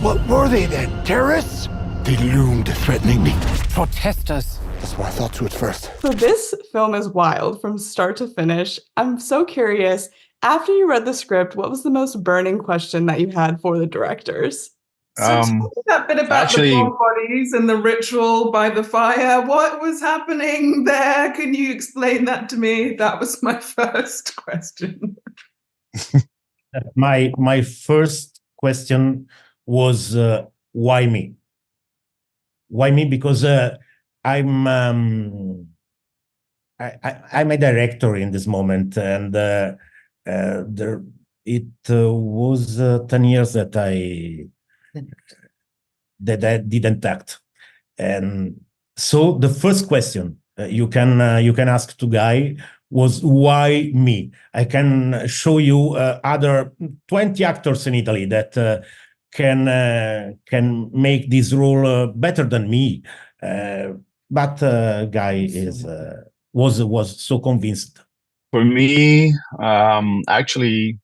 What were they then? Terrorists? They loomed threateningly. Protesters. That's what I thought to at first. So this film is wild from start to finish. I'm so curious, after you read the script, what was the most burning question that you had for the directors? So that bit about the dead bodies and the ritual by the fire, what was happening there? Can you explain that to me? That was my first question. My first question was why me? Why me? Because I'm a director in this moment, and it was 10 years that I didn't act, and so the first question you can ask to Guy was why me. I can show you other 20 actors in Italy that can make this role better than me, but Guy was so convinced. For me, actually,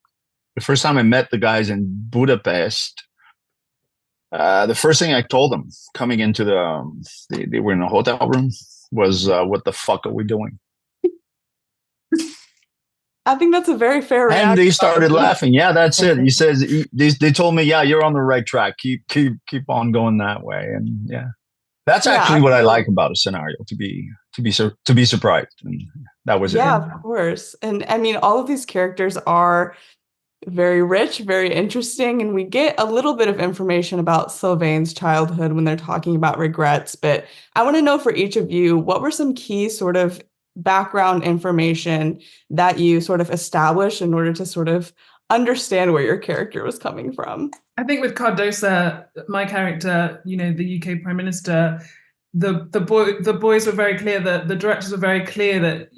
the first time I met the guys in Budapest, the first thing I told them coming into they were in a hotel room was, what the fuck are we doing? I think that's a very fair reaction. And they started laughing. Yeah, that's it. He says, they told me, yeah, you're on the right track. Keep on going that way. And yeah, that's actually what I like about a scenario, to be surprised. And that was it. Yeah, of course. And I mean, all of these characters are very rich, very interesting. And we get a little bit of information about Sylvain's childhood when they're talking about regrets. But I want to know for each of you, what were some key sort of background information that you sort of established in order to sort of understand where your character was coming from? I think with Cardosa, my character, the UK Prime Minister, the boys were very clear, that the directors were very clear that,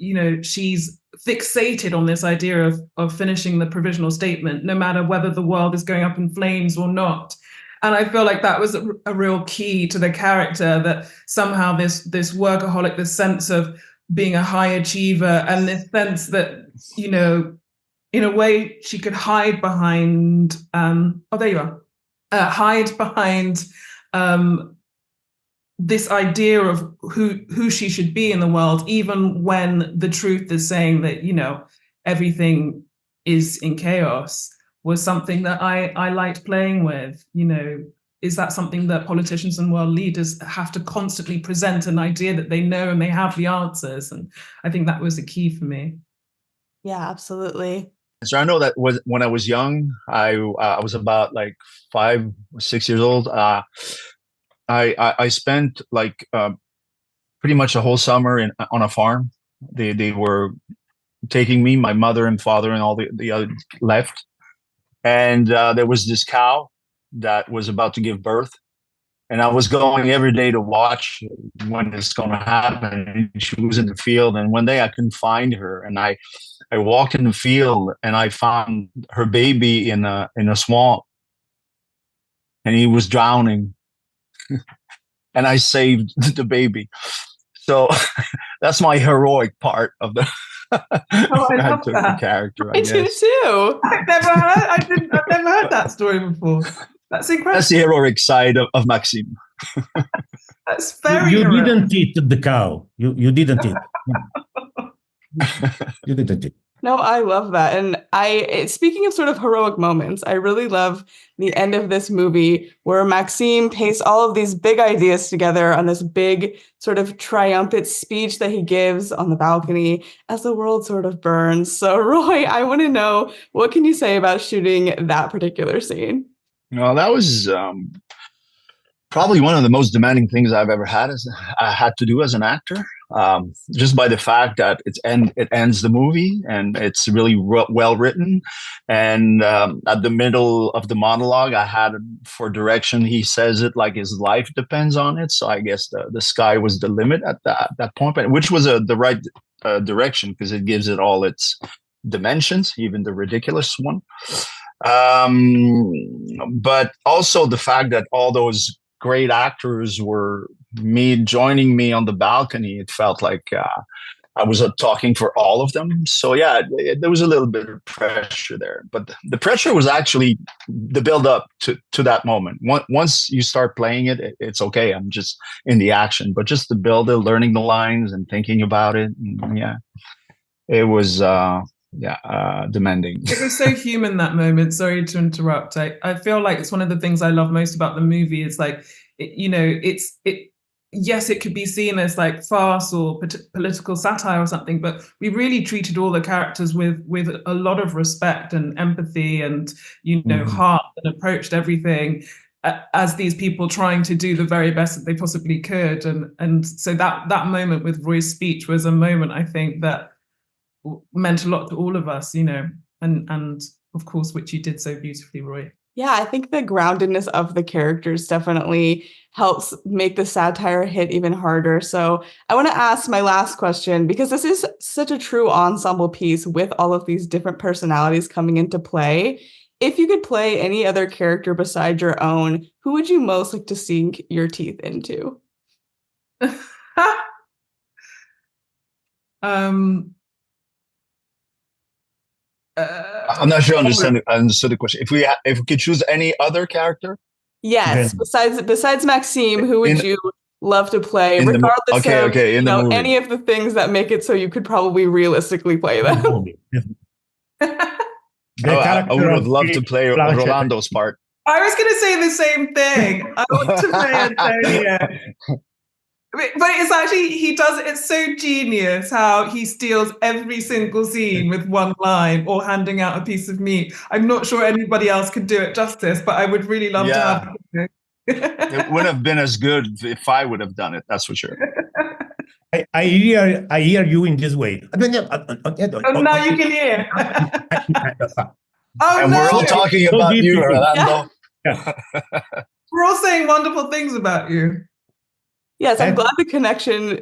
she's fixated on this idea of finishing the provisional statement, no matter whether the world is going up in flames or not. And I feel like that was a real key to the character, that somehow this workaholic, this sense of being a high achiever, and this sense that, in a way she could hide behind, there you are, hide behind this idea of who she should be in the world, even when the truth is saying that, everything is in chaos, was something that I liked playing with. Is that something that politicians and world leaders have to constantly present, an idea that they know and they have the answers? And I think that was a key for me. Yeah, absolutely. So I know that when I was young, I was about like 5 or 6 years old. I spent like pretty much a whole summer on a farm. They were taking me, my mother and father and all the other left. And there was this cow that was about to give birth. And I was going every day to watch when it's going to happen. She was in the field. And one day I couldn't find her. And I walked in the field and I found her baby in a swamp. And he was drowning. And I saved the baby. So that's my heroic part of the the character. I do too. I've never heard that story before. That's incredible. That's the heroic side of Maxime. That's very. You didn't eat the cow. You didn't eat. You didn't eat. No, I love that. And speaking of sort of heroic moments, I really love the end of this movie where Maxime pastes all of these big ideas together on this big sort of triumphant speech that he gives on the balcony as the world sort of burns. So Roy, I want to know, what can you say about shooting that particular scene? Well, that was probably one of the most demanding things I've ever had to do as an actor. Just by the fact that it ends the movie and it's really well written. And at the middle of the monologue, I had for direction, he says it like his life depends on it. So I guess the sky was the limit at that point, which was the right direction, because it gives it all its dimensions, even the ridiculous one. But also the fact that all those great actors were joining me on the balcony. It felt like I was talking for all of them. So yeah, there was a little bit of pressure there, but the pressure was actually the build up to that moment. Once you start playing it, it's okay. I'm just in the action, but just the build it, learning the lines and thinking about it. Yeah, it was demanding. It was so human, that moment. Sorry to interrupt. I feel like it's one of the things I love most about the movie is like, yes, it could be seen as like farce or political satire or something, but we really treated all the characters with a lot of respect and empathy and, heart, and approached everything as these people trying to do the very best that they possibly could. And so that moment with Roy's speech was a moment, I think, that meant a lot to all of us, and of course, which you did so beautifully, Roy. Yeah, I think the groundedness of the characters definitely helps make the satire hit even harder. So I want to ask my last question, because this is such a true ensemble piece with all of these different personalities coming into play. If you could play any other character besides your own, who would you most like to sink your teeth into? I'm not sure I understood the question. If we could choose any other character, yes, besides Maxime, who would you love to play, regardless of any of the things that make it so you could probably realistically play them? I would have loved to play Rolando's part. I was going to say the same thing. I want to play Antonio. But it's actually, he does, it's so genius how he steals every single scene with one line or handing out a piece of meat. I'm not sure anybody else could do it justice, but I would really love to have it. It wouldn't have been as good if I would have done it, that's for sure. I hear you in this way. Oh, now you can hear. And we're all talking about you, Rolando. Yeah. We're all saying wonderful things about you. Yes, I'm glad the connection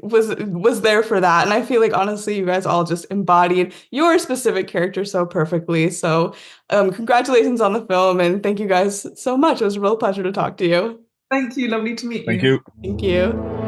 was there for that. And I feel like, honestly, you guys all just embodied your specific character so perfectly. So congratulations on the film. And thank you guys so much. It was a real pleasure to talk to you. Thank you. Lovely to meet you. Thank you. Thank you.